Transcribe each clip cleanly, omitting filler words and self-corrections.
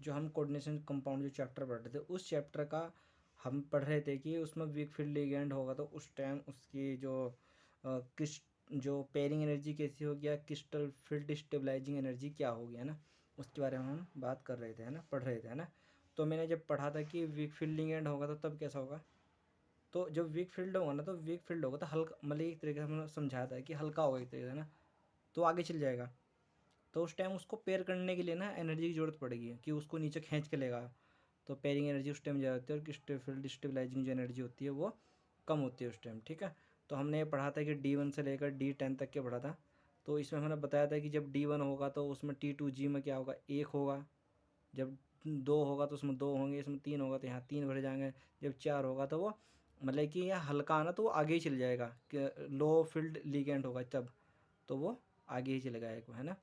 जो हम coordination compound जो चैप्टर पढ़ रहे थे उस चैप्टर का हम पढ़ रहे थे कि उसमें वीक फील्ड लिगेंड होगा तो उस टाइम उसकी जो किस जो पेयरिंग एनर्जी कैसी होगी या क्रिस्टल फील्ड स्टेबलाइजिंग एनर्जी क्या होगी, है ना, उसके बारे में हम बात कर रहे थे, है ना, पढ़ रहे थे, है ना। तो मैंने जब पढ़ा था कि वीक फील्ड लिगेंड होगा तो तब कैसा होगा, तो जब वीक फील्ड होगा ना तो वीक फील्ड होगा तो हल्का, मतलब एक तरीके से हमने समझाया था कि हल्का होगा एक तरीके से ना, तो आगे चल जाएगा। तो उस टाइम उसको पेयर करने के लिए ना एनर्जी की ज़रूरत पड़ेगी कि उसको नीचे खींच के लेगा, तो पेयरिंग एनर्जी उस टाइम ज़्यादा होती है और फील्ड स्टेबलाइजिंग जो एनर्जी होती है वो कम होती है उस टाइम, ठीक है। तो हमने ये पढ़ा था कि D1 से लेकर D10 तक के पढ़ा था। तो इसमें हमने बताया था कि जब D1 होगा तो उसमें T2G में क्या होगा, 1 होगा। जब 2 होगा तो उसमें 2 होंगे, इसमें 3 होगा तो यहाँ 3 भरे जाएंगे। जब 4 होगा तो वो मतलब कि यह हल्का आना तो वो आगे ही चल जाएगा कि लो फील्ड लिगेंड होगा तब, तो वो आगे ही चलेगा एक, है ना।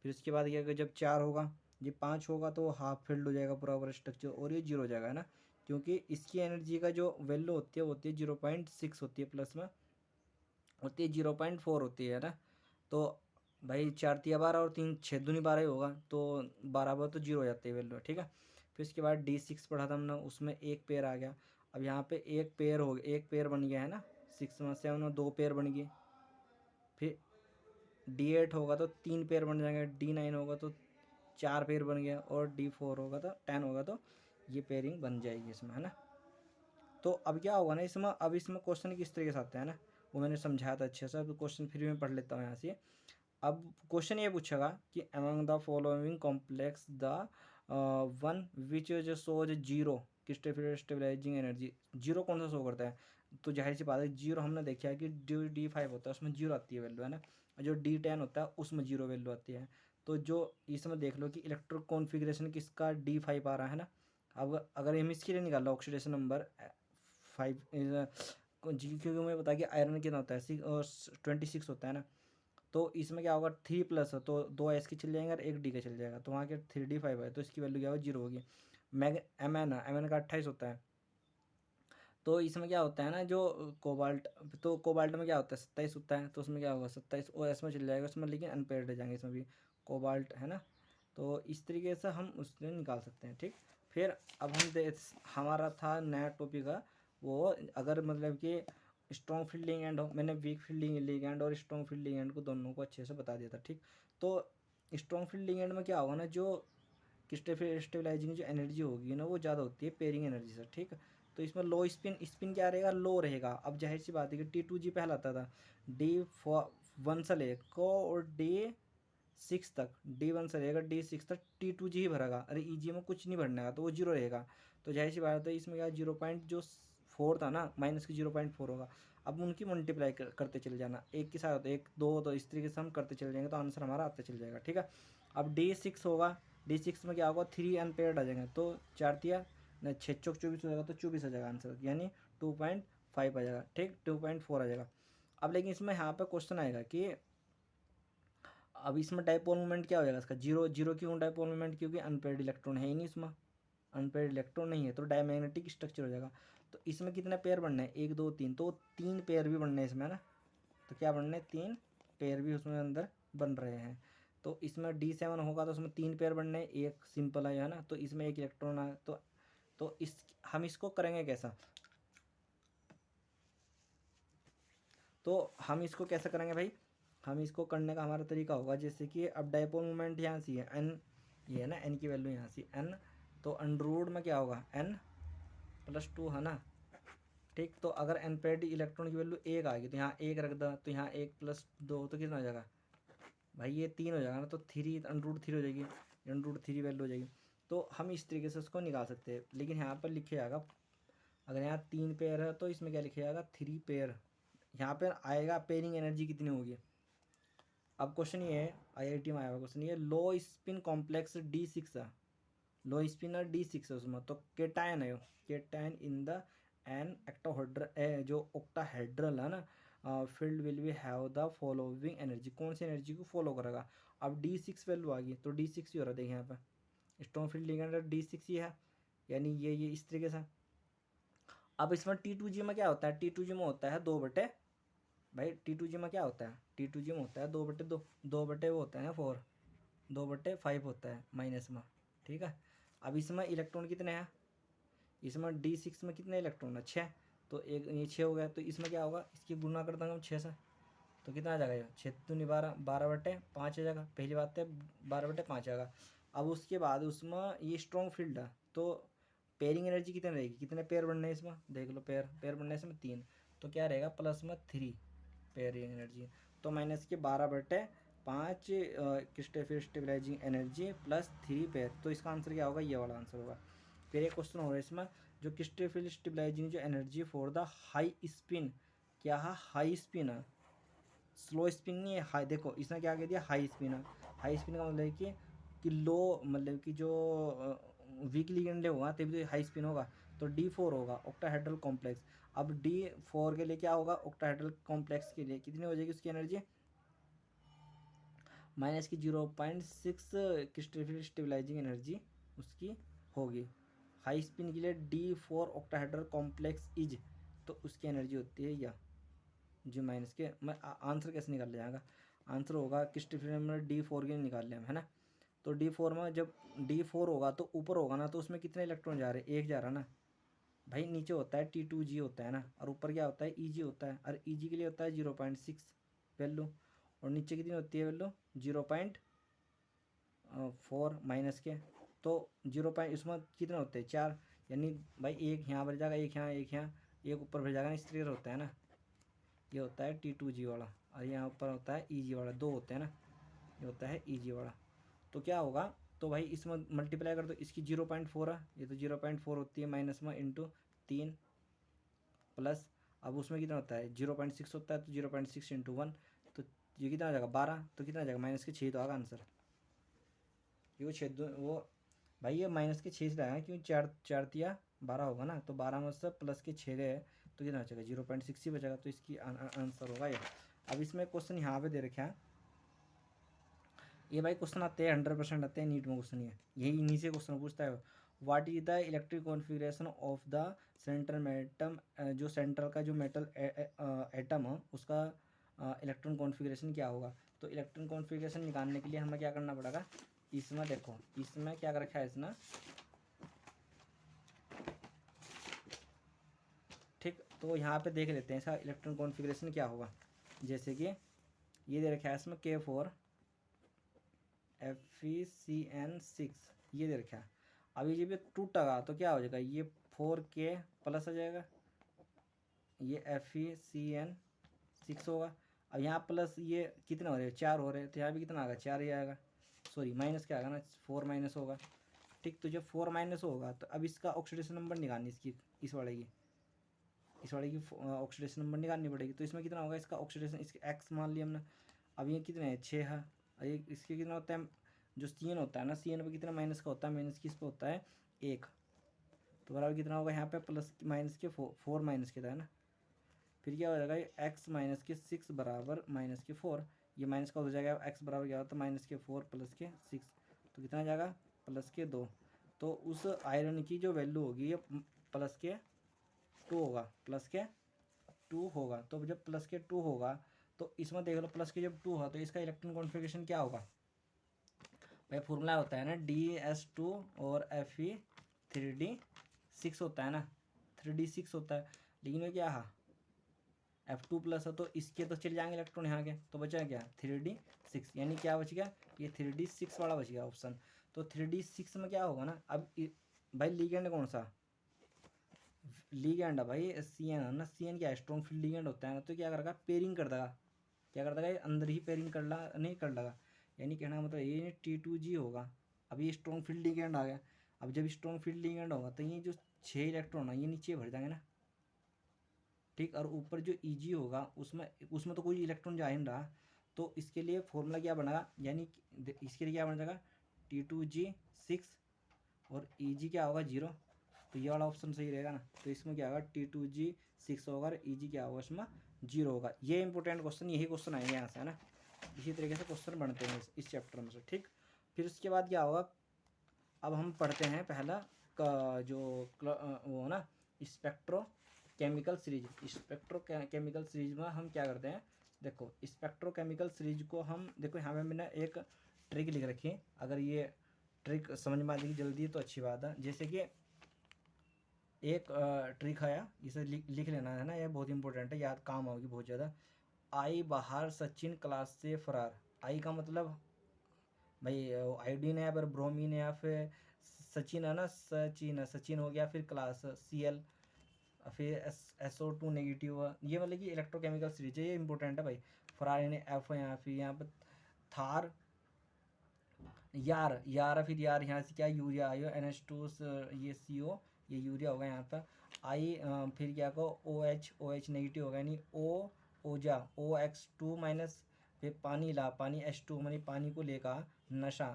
फिर उसके बाद क्या, जब 4 होगा, ये 5 होगा तो वो हाफ फील्ड हो जाएगा पूरा स्ट्रक्चर और ये 0 हो जाएगा, है ना। क्योंकि इसकी एनर्जी का जो वैल्यू होती है वो होती है 0.6 होती है, प्लस में होती है 0.4 होती है ना। तो भाई 4 तिया 12 और 3 6 दूनी 12 ही होगा, तो 12 बार तो 0 हो जाती है वैल्यू, ठीक है। फिर उसके बाद D6 पढ़ा था हमने, उसमें एक पेयर आ गया। अब यहाँ पे एक पेयर हो गया, एक पेयर बन गया, है ना। 6 में 7 में 2 पेयर बन गए। फिर D8 होगा तो 3 पेयर बन जाएंगे, D9 होगा तो 4 पेयर बन गया, और D4 होगा तो 10 होगा तो ये पेयरिंग बन जाएगी इसमें, है ना। तो अब क्या होगा ना इसमें, अब इसमें क्वेश्चन किस तरीके से आते हैं ना, वो मैंने समझाया था अच्छे से। अब क्वेश्चन फिर भी मैं पढ़ लेता हूँ यहाँ से। अब क्वेश्चन ये पूछेगा कि among the following complex the one which जो shows zero stabilising energy, zero कौन सा शो करता है, तो जाहिर सी बात है जीरो हमने देखा है कि जो D5 होता है उसमें जीरो आती है वैल्यू, है ना, और जो D10 होता है उसमें जीरो वैल्यू आती है। तो जो इसमें देख लो कि इलेक्ट्रो कॉन्फिग्रेशन किसका D5 आ रहा है ना। अब अगर हम इसके लिए निकाल लो ऑक्सीडेशन नंबर 5, जी क्योंकि मुझे पता है कि आयरन कितना होता है 26 होता है ना। तो इसमें क्या होगा 3 प्लस है तो 2 एस के चल जाएंगे और 1 डी का चल जाएगा, तो वहाँ के 3D5 है तो इसकी वैल्यू क्या होगी 0 होगी। मैग एम एन का 28 होता है। तो इसमें क्या होता है ना जो कोबाल्ट, तो कोबाल्ट में क्या होता है 27 होता है, तो उसमें क्या होगा 27 ओ एस में चल जाएगा उसमें, लेकिन अनपेयर्ड रह जाएंगे इसमें भी कोबाल्ट, है ना। तो इस तरीके से हम उसमें निकाल सकते हैं, ठीक। फिर अब हमारा था नया टॉपिक है वो, अगर मतलब कि स्ट्रॉन्ग फील्डिंग एंड हो, मैंने वीक फील्डिंग लिगेंड और स्ट्रॉन्ग फील्डिंग एंड को दोनों को अच्छे से बता दिया था, ठीक। तो स्ट्रॉन्ग फील्डिंग एंड में क्या होगा ना, जो स्टेबलाइजिंग जो एनर्जी होगी ना वो ज़्यादा होती है पेयरिंग एनर्जी से, ठीक। तो इसमें लो स्पिन, स्पिन क्या रहेगा, लो रहेगा। अब जाहिर सी बात है कि T2G पहला आता था D1 से लेकर और D6 तक, D1 से लेकर D6 तक T2G ही भरेगा, अरे EG में कुछ नहीं भरने का तो वो जीरो रहेगा। तो जाहिर सी बात है इसमें क्या 0.4 था ना, माइनस की 0.4 होगा। अब उनकी मल्टीप्लाई करते चले जाना, एक के साथ एक दो, तो इस तरीके से हम करते चले जाएंगे तो आंसर हमारा आते चल जाएगा, ठीक है। अब D6 होगा, D6 में क्या होगा 3 अनपेयर्ड आ जाएंगे, तो 4 तिया न 6 चौक 24 हो जाएगा, तो 24 आ जाएगा आंसर, यानी 2.5 आ जाएगा, ठीक, 2.4 आ जाएगा। अब लेकिन इसमें यहाँ पे क्वेश्चन आएगा कि अब इसमें डाइपोल मोमेंट क्या हो जाएगा इसका, जीरो। जीरो क्यों डाइपोल मोमेंट, क्योंकि अनपेयर्ड इलेक्ट्रॉन है ही नहीं इसमें, अनपेयर्ड इलेक्ट्रॉन नहीं है तो डायमैग्नेटिक स्ट्रक्चर हो जाएगा। तो इसमें कितने पेयर बनने हैं, 1 2 3, तो 3 पेयर भी बनने हैं इसमें, है ना। तो क्या बनने हैं, 3 पेयर भी उसमें अंदर बन रहे हैं। तो इसमें D7 होगा तो उसमें 3 पेयर बनने हैं, एक सिंपल है ना, तो इसमें एक इलेक्ट्रॉन है। तो इस हम इसको करेंगे कैसा, तो हम इसको कैसे करेंगे भाई, हम इसको करने का हमारा तरीका होगा जैसे कि अब डाइपोल मोमेंट यहाँ से है एन, ये है ना एन की वैल्यू यहाँ से एन, तो अंडररूट में क्या होगा n+2 है ना, ठीक। तो अगर अनपेयर्ड इलेक्ट्रॉन की वैल्यू 1 आ गई तो यहाँ 1 रख दो, तो यहाँ 1+2 तो कितना हो जाएगा भाई, ये 3 हो जाएगा ना, तो 3 अंडररूट 3 हो जाएगी, अंडररूट 3 वैल्यू हो जाएगी। तो हम इस तरीके से उसको निकाल सकते हैं, लेकिन यहाँ पर लिखे जाएगा अगर यहाँ 3 पेयर है तो इसमें क्या लिखे जाएगा 3 पेयर, यहाँ पर आएगा पेयरिंग एनर्जी कितनी होगी। अब क्वेश्चन ये है, IIT में आया हुआ क्वेश्चन ये, लो स्पिन कॉम्प्लेक्स D6 है, लो स्पिन है D6 है उसमें, तो केटायन है, केटायन इन द एन एक्टोहेड्रल जो ऑक्टाहेड्रल है ना field will be have the following energy, कौन सी एनर्जी को फॉलो करेगा। अब D6 वैल्यू आ गई तो D6 ही हो रहा है, देखिए यहाँ पे स्ट्रॉन्ग फील्ड लिगेंड D6 ही है, यानी ये इस तरीके से। अब इसमें T2G में क्या होता है, T2G में होता है 2 बटे, भाई T2G में क्या होता है, T2G में होता है 2/2, 2 बटे वो होता है 4, 2/5 होता है माइनस में, ठीक है। अब इसमें इलेक्ट्रॉन कितने हैं, इसमें D6 में कितने इलेक्ट्रॉन है, 6। तो एक ये 6 हो गया, तो इसमें क्या होगा, इसकी गुणा कर देंगे हम 6 से, तो कितना आ जाएगा ये 6 दूनी 12, 12/5 आ जाएगा। पहली बात है 12/5 आएगा। अब उसके बाद उसमें ये स्ट्रॉन्ग फील्ड है, तो पेयरिंग एनर्जी कितनी रहेगी, कितने पेयर बनने हैं इसमें, देख लो पेयर बनने इसमें 3, तो क्या रहेगा प्लस में 3 पेयरिंग एनर्जी। तो माइनस के 12/5 स्टेबलाइजिंग एनर्जी प्लस 3 पेयर, तो इसका आंसर क्या होगा, ये वाला आंसर होगा। फिर एक क्वेश्चन हो रहा है इसमें, जो क्रिस्टल स्टेबलाइजिंग जो energy for the high spin, क्या है हाई स्पिन है, स्लो स्पिन नहीं है, हाई। देखो इसने क्या कह दिया, हाई स्पिन है। हाई स्पिन का मतलब कि लो, मतलब कि जो वीकली गंडे होगा तभी तो हाई स्पिन होगा, तो D4 होगा ऑक्टाहेड्रल कॉम्प्लेक्स। अब D4 के लिए क्या होगा, ऑक्टाहेड्रल कॉम्प्लेक्स के लिए कितनी हो जाएगी उसकी एनर्जी, माइनस की 0.6 क्रिस्टल स्टेबलाइजिंग एनर्जी उसकी होगी। हाई स्पिन के लिए D4 ऑक्टाहेड्रल कॉम्प्लेक्स इज, तो उसकी एनर्जी होती है या जी माइनस के, मैं आंसर कैसे निकाल जाएगा, आंसर होगा क्रिस्टल में D4 के निकाल लिया है ना। तो D4 में जब D4 होगा तो ऊपर होगा ना, तो उसमें कितने इलेक्ट्रॉन जा रहे हैं, एक जा रहा ना भाई, नीचे होता है T2G होता है ना, और ऊपर क्या होता है EG होता है, और EG के लिए होता है 0.6 वैल्यू, और नीचे कितनी होती है वैल्यू 0.4 माइनस के, तो 0. इसमें कितने होते हैं 4, यानी भाई एक यहाँ भर जाएगा, एक यहाँ, एक यहाँ, एक ऊपर भर जाएगा, इस तरह होता है ना, ये होता है T2G वाला, और यहाँ ऊपर होता है EG वाला, दो होते हैं ना, ये होता है EG वाला। तो क्या होगा, तो भाई इसमें मल्टीप्लाई कर दो, इसकी 0.4 है, ये तो 0.4 होती है, माइनस में इंटू 3 प्लस, अब उसमें कितना होता है 0.6 होता है, तो 0.6 इंटू 1, तो ये कितना आ जाएगा 12, तो कितना आ जाएगा माइनस के 6 तो आएगा आंसर, क्योंकि 6 वो भाई ये माइनस के 6 से आएगा, क्योंकि 4 तिया 12 होगा ना, तो 12 में से प्लस के 6 गए, तो कितना बचेगा 0.6 ही बचेगा, तो इसकी आंसर होगा ये। अब इसमें क्वेश्चन यहाँ पे दे रखा है, ये भाई क्वेश्चन आते हैं 100% आते हैं नीट में क्वेश्चन, ये यही नीचे क्वेश्चन पूछता है, what is the electric configuration of the central atom, जो सेंट्रल का जो मेटल एटम है उसका इलेक्ट्रॉन कॉन्फ़िगरेशन क्या होगा। तो इलेक्ट्रॉन कॉन्फ़िगरेशन निकालने के लिए हमें क्या करना पड़ेगा, इसमें देखो इसमें क्या कर रखा है इसने, ठीक, तो यहाँ पे देख लेते हैं इसका इलेक्ट्रॉन कॉन्फ़िगरेशन क्या होगा। जैसे कि ये दे रखा है इसमें K4 FeCN6, ये दे रखा है। अब ये जब टूटेगा तो क्या हो जाएगा, ये 4K प्लस आ जाएगा, ये FeCN6 होगा। अब यहाँ प्लस ये कितने हो रहे हैं 4 हो रहे हैं, तो यहाँ भी कितना आएगा 4 ही आएगा, सॉरी माइनस क्या आएगा ना 4 माइनस होगा, ठीक। तो जब 4 माइनस होगा तो अब इसका ऑक्सीडेशन नंबर निकालनी, इसकी इस वाले की ऑक्सीडेशन नंबर निकालनी पड़ेगी। तो इसमें कितना होगा इसका ऑक्सीडेशन, इसके एक्स मान लिया हमने। अब ये कितने हैं 6 है, ये इसके कितना होता है, जो CN होता है ना, CN पे कितना माइनस का होता है, माइनस किस पे होता है 1, तो बराबर कितना होगा यहाँ पे प्लस माइनस के 4 माइनस के था ना, फिर क्या हो जाएगा x माइनस के 6 बराबर माइनस के 4, ये माइनस का हो जाएगा, x बराबर क्या होता है माइनस के 4 प्लस के 6, तो कितना आ जाएगा प्लस के 2। तो उस आयरन की जो वैल्यू होगी ये प्लस के 2 होगा, प्लस के 2 होगा। तो जब प्लस के 2 होगा तो इसमें देख लो प्लस के जब 2 होगा तो इसका इलेक्ट्रॉन कॉन्फ़िगरेशन क्या होगा, भाई फॉर्मूला होता है ना DS2 और Fe3D6 होता है ना, 3D6 होता है, लेकिन ये क्या है F2 प्लस है, तो इसके तो चले जाएंगे इलेक्ट्रॉन यहाँ के, तो बचा क्या 3D6, यानी क्या बच गया ये 3D6 वाला बच गया ऑप्शन। तो 3D6 में क्या होगा ना, अब भाई लीगेंड कौन सा, लीगेंड है भाई CN है ना, CN क्या स्ट्रॉन्ग फील्ड लीगेंड होता है ना, तो क्या करेगा पेयरिंग कर देगा, क्या कर देगा ये अंदर ही पेयरिंग कर ला नहीं कर लगा, यानी कहना का मतलब ये T2G होगा। अब ये स्ट्रॉन्ग फील्ड लीगेंड आ गया, अब जब स्ट्रॉन्ग फील्ड लीगेंड होगा तो ये जो 6 इलेक्ट्रॉन है ये नीचे भर जाएंगे ना, ठीक, और ऊपर जो EG होगा उसमें उसमें तो कोई इलेक्ट्रॉन जा ही नहीं रहा, तो इसके लिए फॉर्मूला क्या बनेगा, यानी इसके लिए क्या बन जाएगा T2G6 और EG क्या होगा 0, तो ये वाला ऑप्शन सही रहेगा ना। तो इसमें क्या होगा T2G6 होगा और EG क्या होगा इसमें 0 होगा। ये इंपॉर्टेंट क्वेश्चन, यही क्वेश्चन आएंगे यहाँ से है ना, इसी तरीके से क्वेश्चन बनते हैं इस चैप्टर में से, ठीक। फिर उसके बाद क्या होगा, अब हम पढ़ते हैं पहला का जो वो ना spectro chemical series. Spectro chemical series में हम क्या करते हैं, देखो स्पेक्ट्रो केमिकल सीरीज को हम देखो यहाँ पे मैंने एक ट्रिक लिख रखी है, अगर ये ट्रिक समझ में आ जाएगी जल्दी तो अच्छी बात है। जैसे कि एक ट्रिक है, इसे लिख लेना है ना, ये बहुत इंपॉर्टेंट है, याद काम होगी बहुत ज़्यादा। आई बाहर सचिन क्लास से फरार। आई का मतलब भाई आयोडीन है, या फिर ब्रोमीन है, या फिर सचिन है ना, सचिन है, सचिन हो गया, फिर क्लास Cl, फिर SO2 नेगेटिव। ये मतलब कि इलेक्ट्रोकेमिकल सीरीज है, ये इंपॉर्टेंट है भाई। फरार यानी F है यहाँ, फिर यहाँ पर थार, यार यार, फिर यार यहाँ से क्या यूरिया आयो, NH2 ये CO, ये यूरिया होगा यहाँ पर। आई फिर क्या को OH नेगेटिव होगा, यानी ओजा OX2 माइनस, फिर पानी ला, पानी H2 मानी पानी को लेकर, नशा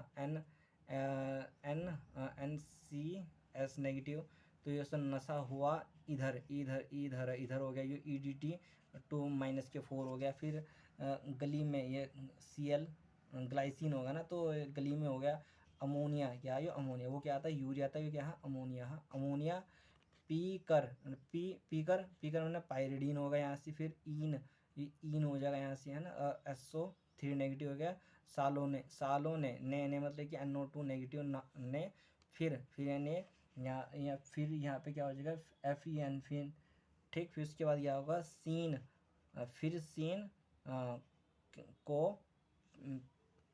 NCS नेगेटिव, तो ये सब नशा हुआ इधर इधर इधर इधर हो गया, ये EDT2 माइनस के 4 हो गया। फिर गली में ये Cl ग्लाइसिन होगा ना, तो गली में हो गया अमोनिया, क्या ये अमोनिया, वो क्या आता है यूरिया आता है, ये क्या है अमोनिया, हाँ अमोनिया। पीकर मैंने पायरिडीन होगा यहाँ से, फिर ये ईन हो जाएगा यहाँ से, है ना, SO3 नेगेटिव हो गया। सालोने ने मतलब कि NO2 नेगेटिव ने, फिर यानी यहाँ फिर यहाँ पे क्या हो जाएगा FeN, फिर ठीक, फिर उसके बाद क्या होगा सीन, फिर सीन को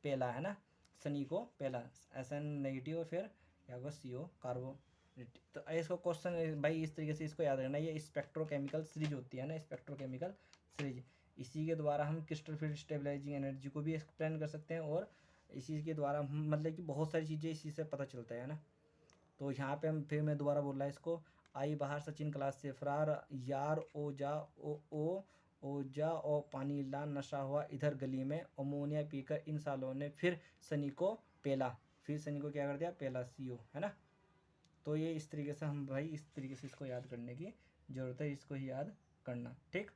पहला, है ना, सनी को पहला SN नेगेटिव, और फिर क्या होगा CO कार्बो। तो इसको क्वेश्चन भाई इस तरीके से इसको याद रखना, ये स्पेक्ट्रोकेमिकल सीरीज होती है ना, स्पेक्ट्रोकेमिकल सीरीज। इसी के द्वारा हम क्रिस्टल फील्ड स्टेबलाइजिंग एनर्जी को भी एक्सप्लेन कर सकते हैं, और इसी के द्वारा मतलब कि बहुत सारी चीज़ें इसी से पता चलता है ना। तो यहाँ पे हम फिर मैं दोबारा बोल रहा है इसको, आई बाहर सचिन क्लास से फरार, यार ओजा और पानी ला, नशा हुआ इधर गली में, अमोनिया पीकर इन सालों ने, फिर सनी को पेला, फिर सनी को क्या कर दिया पेला, CO, है ना। तो ये इस तरीके से हम भाई इस तरीके से इसको याद करने की ज़रूरत है, इसको ही याद करना, ठीक।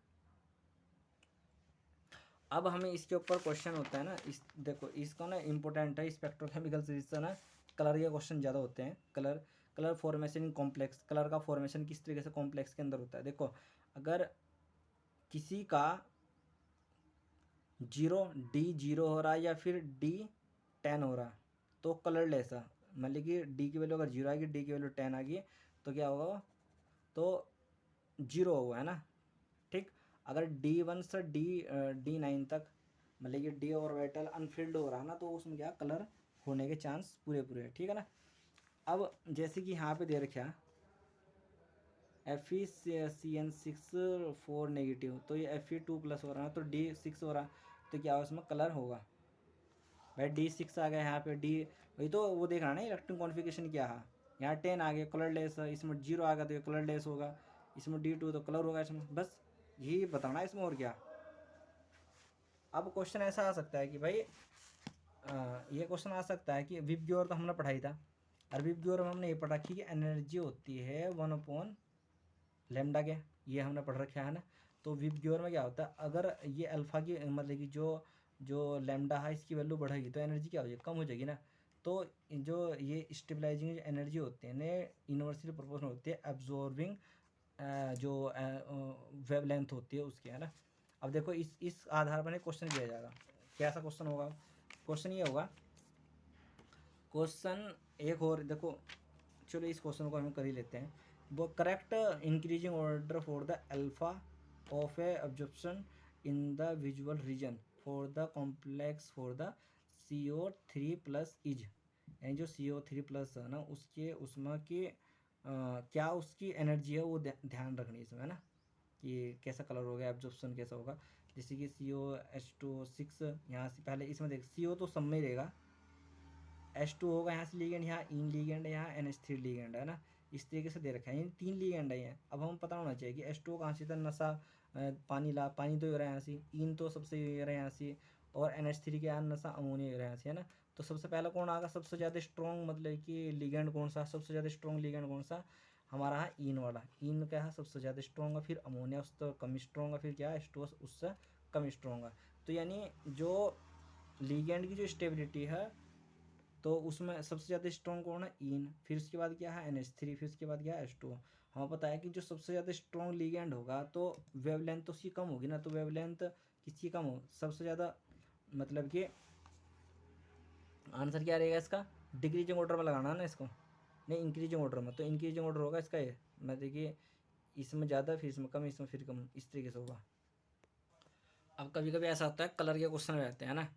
अब हमें इसके ऊपर क्वेश्चन होता है ना, इस देखो इसको ना इम्पोर्टेंट है, स्पेक्ट्रोकेमिकल सीरीज से ना कलर के क्वेश्चन ज़्यादा होते हैं। Colour formation in complex, colour का फॉर्मेशन किस तरीके से कॉम्प्लेक्स के अंदर होता है। देखो अगर किसी का 0 हो रहा है, या फिर D10 हो रहा है, तो कलरलेस है, मतलब कि D की वैल्यू अगर 0 आएगी, D की वैल्यू 10 आ गई, तो क्या होगा, तो 0 होगा, है ना, ठीक। अगर D1 से D9 तक मतलब कि D ऑर्बिटल अनफिल्ड हो रहा है ना, तो उसमें क्या कलर होने के चांस पूरे है, ठीक है ना। अब जैसे कि यहाँ पे दे रखा है FeCN6 4 नेगेटिव, तो ये Fe2+ हो रहा है, तो D6 हो रहा है, तो क्या उसमें कलर होगा भाई, D6 आ गया यहाँ पे, वही तो वो देख रहा है ना इलेक्ट्रॉन कॉन्फ़िगरेशन क्या है, यहाँ 10 आ गया कलरलेस है, इसमें 0 आ गया तो ये कलरलेस होगा, इसमें D2 तो कलर होगा इसमें, बस यही बताना है इसमें, और क्या। अब क्वेश्चन ऐसा आ सकता है कि भाई ये क्वेश्चन आ सकता है कि विबग्योर तो हमने पढ़ाई था, और विबग्योर में हमने ये पढ़ा कि एनर्जी होती है 1/λ के, ये हमने पढ़ रखा है ना। तो विबग्योर में क्या होता है, अगर ये अल्फ़ा की मतलब कि जो लैम्डा है इसकी वैल्यू बढ़ेगी, तो एनर्जी क्या हो जाएगी, कम हो जाएगी ना। तो जो ये स्टेबलाइजिंग एनर्जी होती है ना, इन्वर्सली प्रोपोर्शनल होती है एब्जॉर्बिंग जो वेवलेंथ होती है उसकी, है ना। अब देखो इस आधार पर क्वेश्चन किया जाएगा, कैसा क्वेश्चन होगा, क्वेश्चन ये होगा, क्वेश्चन एक और देखो, चलो इस क्वेश्चन को हम कर ही लेते हैं। वो correct increasing order for the alpha of a absorption in the visual region for the complex for the CO3+ is, यानी जो CO3+ है ना उसके उसमें की क्या उसकी एनर्जी है वो ध्यान रखनी है इसमें, है ना, कि कैसा कलर होगा, एब्जॉर्प्शन कैसा होगा। जैसे कि COH2 6, यहाँ से पहले इसमें देख CO तो सब में ही रहेगा, H2 होगा यहाँ से लीगेंड, यहाँ इन लीगेंड है, यहाँ NH3 लीगेंड है ना, इस तरीके से दे रखा है, इन 3 लीगेंड है यहाँ। अब हम पता होना चाहिए कि H2 कहाँ से था, नशा पानी ला, पानी तो हो रहा है यहाँ से, इन तो सबसे हो रहा है यहाँ से, और NH3 के यहाँ नशा अमोनिया हो रहा है यहाँ से, है ना। तो सबसे पहला कौन आएगा, सबसे ज़्यादा स्ट्रॉन्ग मतलब कि लीगेंड कौन सा, सबसे ज़्यादा स्ट्रॉन्ग लीगेंड कौन सा हमारा है, इन वाला, इन क्या है सबसे ज़्यादा स्ट्रॉन्ग है, फिर अमोनिया उससे कम स्ट्रॉन्ग है, फिर क्या है H2 उससे कम स्ट्रॉन्ग है। तो यानी जो लीगेंड की जो स्टेबिलिटी है, तो उसमें सबसे ज़्यादा स्ट्रॉन्ग कौन है, इन, फिर उसके बाद क्या है NH3, फिर उसके बाद क्या है H2। हमें पता है कि जो सबसे ज़्यादा स्ट्रॉन्ग लिगेंड होगा तो वेवलेंथ तो उसकी कम होगी ना, तो वेवलेंथ किसकी कम हो, सबसे ज़्यादा, मतलब कि आंसर क्या रहेगा इसका, डिक्रीजिंग ऑर्डर में लगाना है ना इसको, नहीं इंक्रीजिंग ऑर्डर में, तो इंक्रीजिंग ऑर्डर होगा इसका ये, मैं देखिए इसमें ज़्यादा फिर इसमें कम, इसमें फिर कम, इस तरीके से होगा। अब कभी कभी ऐसा होता है कलर के क्वेश्चन रहते हैं ना,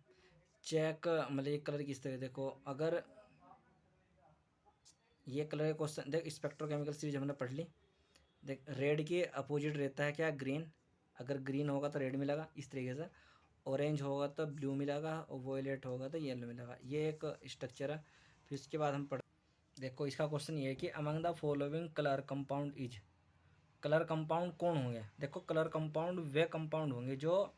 चेक मतलब ये कलर किस तरह, देखो अगर ये कलर के क्वेश्चन देख, स्पेक्ट्रोकेमिकल सीरीज हमने पढ़ ली, देख रेड के अपोजिट रहता है क्या, ग्रीन, अगर ग्रीन होगा तो रेड मिलेगा इस तरीके से, ऑरेंज होगा तो ब्लू मिलेगा, और वॉयलेट होगा तो येलो मिलेगा, ये एक स्ट्रक्चर है। फिर उसके बाद हम पढ़, देखो इसका क्वेश्चन ये है कि among the following colour compound is, colour compound कौन होंगे, देखो कलर कंपाउंड वे कंपाउंड होंगे जो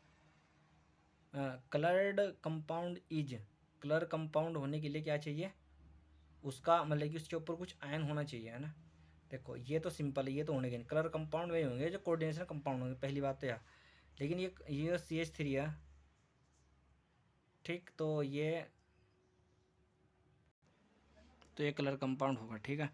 coloured compound is, colour compound होने के लिए क्या चाहिए, उसका मतलब कि उसके ऊपर कुछ आयन होना चाहिए, है ना। देखो ये तो सिंपल है, ये तो होने के नहीं, कलर कंपाउंड वही होंगे जो कोऑर्डिनेशन कंपाउंड होंगे, पहली बात तो यार। लेकिन ये CH3 है, ठीक, तो ये कलर कंपाउंड होगा, ठीक है।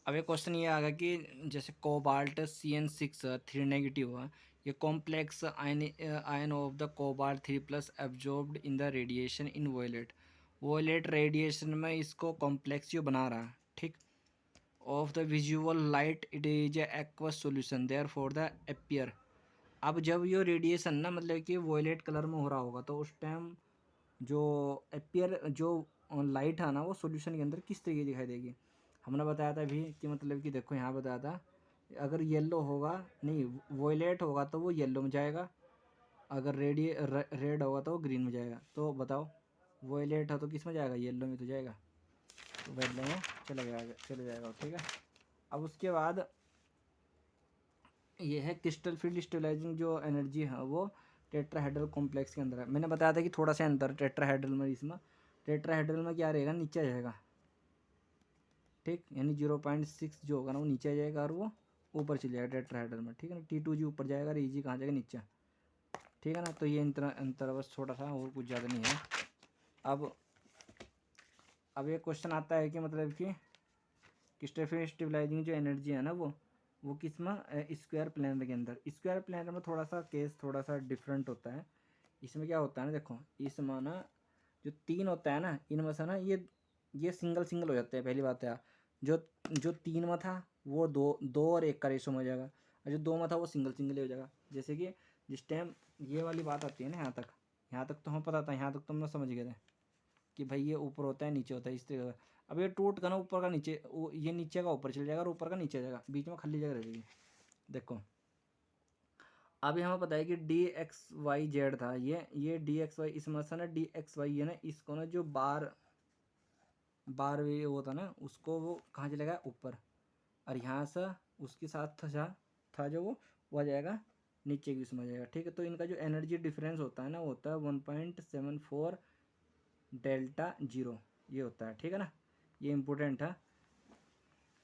अब एक क्वेश्चन ये आ गया कि जैसे कोबाल्ट CN6 3 नेगेटिव हुआ, ये complex ion of the cobalt 3+ absorbed in the radiation in violet, violet radiation में इसको कॉम्प्लेक्स यो बना रहा है, ठीक, of the visual light it is aqueous solution therefore the appear. अब जब ये रेडिएशन ना मतलब कि वॉयलेट कलर में हो रहा होगा तो उस टाइम जो अपियर जो लाइट है ना वो सॉल्यूशन के अंदर किस तरीके दिखाई देगी। हमने बताया था अभी कि मतलब कि देखो यहाँ बताया था, अगर येलो होगा, नहीं वॉयलेट होगा तो वो येलो में जाएगा, अगर रेड होगा तो वो ग्रीन में जाएगा, तो बताओ वॉयलेट है तो किस में जाएगा, येलो में तो जाएगा, तो येलो में चले जाएगा, ठीक है। अब उसके बाद ये है क्रिस्टल फील्ड स्टेबलाइजिंग जो एनर्जी है वो टेट्राहेड्रल कॉम्प्लेक्स के अंदर है। मैंने बताया था कि थोड़ा सा अंदर टेट्राहेड्रल में, इसमें टेट्राहेड्रल में क्या रहेगा, नीचे आ जाएगा, ठीक, यानी 0.6 जो होगा ना वो नीचे आ जाएगा और वो ऊपर चले जाएगा टेट्राहेड्रल में, ठीक है ना। T2G ऊपर जाएगा और EG कहाँ जाएगा, नीचे, ठीक है ना। तो ये अंतर बस छोटा सा, और कुछ ज़्यादा नहीं है। अब ये क्वेश्चन आता है कि मतलब कि क्रिस्टल स्टेबलाइजिंग जो एनर्जी है ना वो किस में, स्क्वायर प्लेनर के अंदर, स्क्वायर प्लेनर में थोड़ा सा केस थोड़ा सा डिफरेंट होता है। इसमें क्या होता है ना, देखो इसमें ना जो 3 होता है ना, इनमें से ना ये सिंगल सिंगल हो जाते हैं, पहली बात है। जो जो 3 में था वो दो दो और 1 का रेशो में हो जाएगा, और जो 2 में था वो सिंगल सिंगल हो जाएगा। जैसे कि जिस टाइम ये वाली बात आती है ना, यहाँ तक तो हमें पता था, यहाँ तक तो हम लोग समझ गए थे कि भाई ये ऊपर होता है नीचे होता है इस तरीके का। अब ये टूट का ना ऊपर का नीचे, ये नीचे का ऊपर चल जाएगा और ऊपर का नीचे जाएगा, बीच में खाली जगह रह जाएगी। देखो अभी हमें पता है कि DXYZ था, ये DXY, इसमें से ना DXY है ना, इसको ना जो बार वे वो था ना, उसको वो कहाँ चलेगा, ऊपर, और यहाँ से उसके साथ था जो वो आ जाएगा नीचे की उसमें आ जाएगा, ठीक है। तो इनका जो एनर्जी डिफरेंस होता है ना वो होता है 1.74 डेल्टा जीरो, ये होता है, ठीक है ना, ये इम्पोर्टेंट है।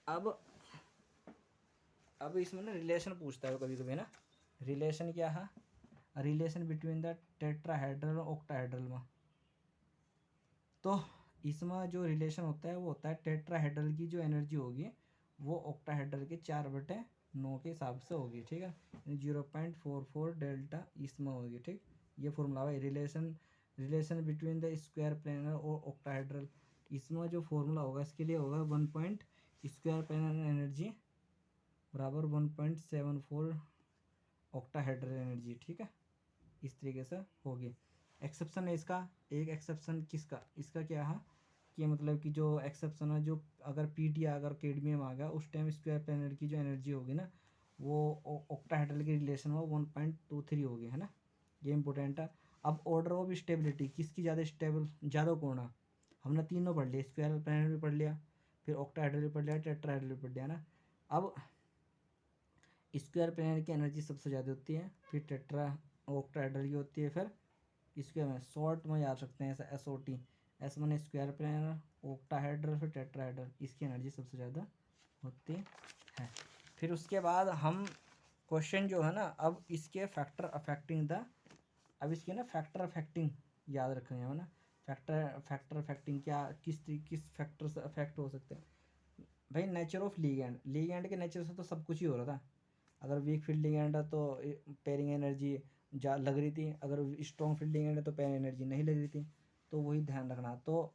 अब इसमें ना रिलेशन पूछता है कभी कभी ना, रिलेशन क्या है, रिलेशन बिटवीन द टेट्राहेड्रल और ऑक्टाहेड्रल में। तो इसमें जो रिलेशन होता है वो होता है टेट्राहेड्रल की जो एनर्जी होगी वो ऑक्टाहेड्रल के 4/9 के हिसाब से होगी, ठीक है, 0.44 डेल्टा इसमें होगी, ठीक। ये फॉर्मूला है relation between the square planar और ऑक्टाहेड्रल, इसमें जो फॉर्मूला होगा इसके लिए होगा 1 स्क्वायर प्लेनर एनर्जी बराबर 1.74 ऑक्टाहेड्रल एनर्जी, ठीक है, इस तरीके से होगी। एक्सेप्शन है इसका, एक एक्सेप्शन किसका, इसका क्या है कि मतलब कि जो एक्सेप्शन है, जो अगर पीटी अगर कैडमियम आ गया उस टाइम स्क्वायर प्लेनर की जो एनर्जी होगी ना वो ऑक्टाहेड्रल के रिलेशन में 1.23 होगी, है ना, ये इंपॉर्टेंट है। अब ऑर्डर ऑफ स्टेबिलिटी किसकी ज़्यादा स्टेबल, ज़्यादा कौन है, हमने तीनों पढ़ लिया, स्क्वायर प्लेनर भी पढ़ लिया, फिर ऑक्टाहेड्रल भी पढ़ लिया, टेट्राहेड्रल भी पढ़ लिया ना। अब स्क्वायर प्लेनर की एनर्जी सबसे ज़्यादा होती है, फिर ऑक्टाहेड्रल की होती है, फिर स्क्वायर में शॉर्ट में याद रखते हैं ऐसा SOT, एस मैंने स्क्वायर प्लेनर, ऑक्टाहेड्रल, फिर टेट्राहेड्रल, इसकी एनर्जी सबसे ज़्यादा होती है। फिर उसके बाद हम क्वेश्चन जो है ना, अब इसके फैक्टर अफेक्टिंग द, अब इसके ना फैक्टर अफेक्टिंग याद रखने हैं ना, फैक्टर अफेक्टिंग क्या, किस फैक्टर से अफेक्ट हो सकते हैं भाई, नेचर ऑफ लीगैंड के नेचर से तो सब कुछ ही हो रहा था। अगर वीक फील्ड लिगेंड है तो पेयरिंग एनर्जी जा लग रही थी, अगर स्ट्रॉन्ग फील्ड लिगेंड है तो पेयरिंग एनर्जी नहीं लग रही थी, तो वही ध्यान रखना। तो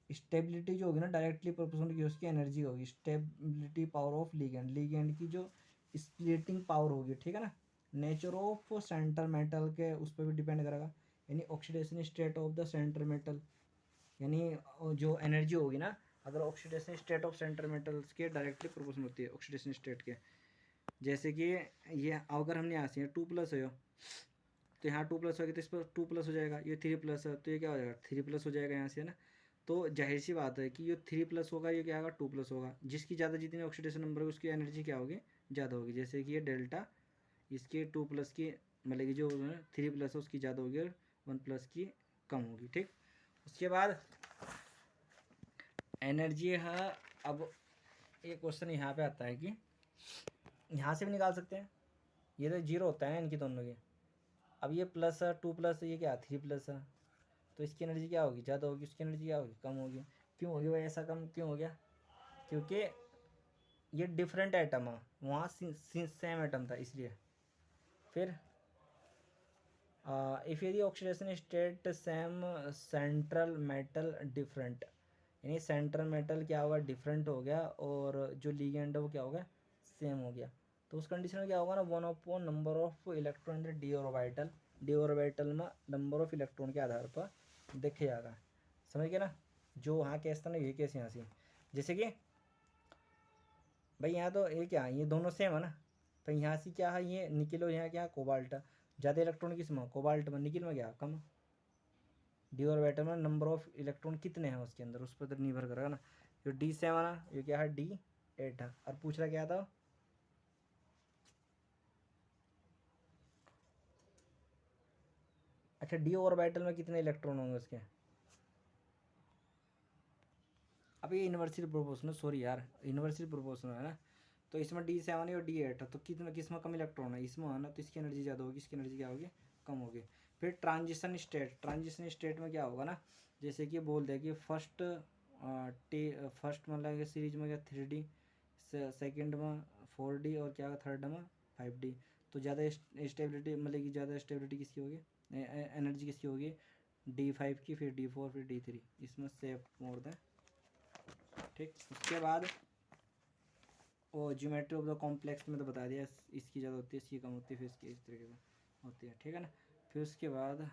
स्टेबिलिटी जो होगी ना डायरेक्टली प्रोपोर्शनल की उसकी एनर्जी होगी, stability power of ligand, ligand की जो स्प्लिटिंग पावर होगी, ठीक है ना। नेचर ऑफ सेंटर मेटल के उस पर भी डिपेंड करेगा, यानी oxidation state of the centre metal, यानी जो एनर्जी होगी ना, अगर oxidation state of centre metals के डायरेक्टली प्रोपोर्शनल होती है ऑक्सीडेशन स्टेट के। जैसे कि ये अगर हमने यहाँ से 2+ हो तो यहाँ 2+ होगा तो इस पर 2+ हो जाएगा, ये 3+ है तो ये क्या हो जाएगा 3+ हो जाएगा यहाँ से, है ना। तो जाहिर सी बात है कि ये 3+ होगा, ये क्या होगा 2+ होगा, जिसकी ज़्यादा जितनी ऑक्सीडेशन नंबर होगी उसकी एनर्जी क्या होगी ज़्यादा होगी। जैसे कि ये डेल्टा इसके 2+ की मतलब कि जो 3+ है उसकी ज़्यादा होगी और 1+ की कम होगी, ठीक। उसके बाद एनर्जी है। अब एक क्वेश्चन यहाँ पे आता है कि यहाँ से भी निकाल सकते हैं, ये तो जीरो होता है ना इनकी दोनों की। अब ये प्लस है 2+, ये क्या 3+ है, तो इसकी एनर्जी क्या होगी ज़्यादा होगी, उसकी एनर्जी क्या होगी कम होगी। क्यों होगी भाई ऐसा कम क्यों हो गया, क्योंकि ये डिफरेंट एटम है, वहाँ सेम एटम था इसलिए। फिर इफ़ यदि oxidation state same central metal different, यानी सेंट्रल मेटल क्या होगा डिफरेंट हो गया और जो लिगेंड है वो क्या हो गया सेम हो गया, तो उस कंडीशन में क्या होगा ना 1/4 number of electron in the D orbital, D orbital में नंबर ऑफ इलेक्ट्रॉन के आधार पर देखे जाएगा, समझ गए ना। जो वहाँ केस था ना ये केस यहाँ से, जैसे कि भाई यहाँ तो ये क्या ये दोनों सेम है ना, तो यहाँ से क्या है ये निकल और यहाँ क्या कोबाल्ट है, ज़्यादा इलेक्ट्रॉन किस में कोबाल्ट में, निकल में क्या कम। डी ऑर्बिटल में नंबर ऑफ इलेक्ट्रॉन कितने हैं उसके अंदर उस पर तो निर्भर करेगा ना। जो D7 है ये क्या है D8 है, और पूछ रहा क्या था अच्छा डी ऑर्बिटल में कितने इलेक्ट्रॉन होंगे उसके। अब ये इन्वर्सिटी प्रोपोर्शनल, सॉरी यार इन्वर्सिटी प्रोपोर्शनल है ना, तो इसमें D7 है और D8 है, तो कितना किसमें कम इलेक्ट्रॉन है इसमें है ना, तो इसकी एनर्जी ज़्यादा होगी, इसकी एनर्जी क्या होगी कम होगी। फिर ट्रांजिशन स्टेट, ट्रांजिशन स्टेट में क्या होगा ना, जैसे कि बोल दे कि फर्स्ट मतलब सीरीज में क्या 3D, सेकेंड में 4D और क्या थर्ड में 5D, तो ज़्यादा स्टेबिलिटी मतलब कि ज़्यादा स्टेबिलिटी किसकी होगी, एनर्जी किसकी होगी D5 की, फिर D4 फिर D3, इसमें सेफ मोर दें, ठीक। उसके बाद वो ज्योमेट्री ऑफ द कॉम्प्लेक्स में तो बता दिया, इसकी ज़्यादा होती है इसकी कम होती है, फिर इसकी इस तरीके से होती है, ठीक है ना। फिर उसके बाद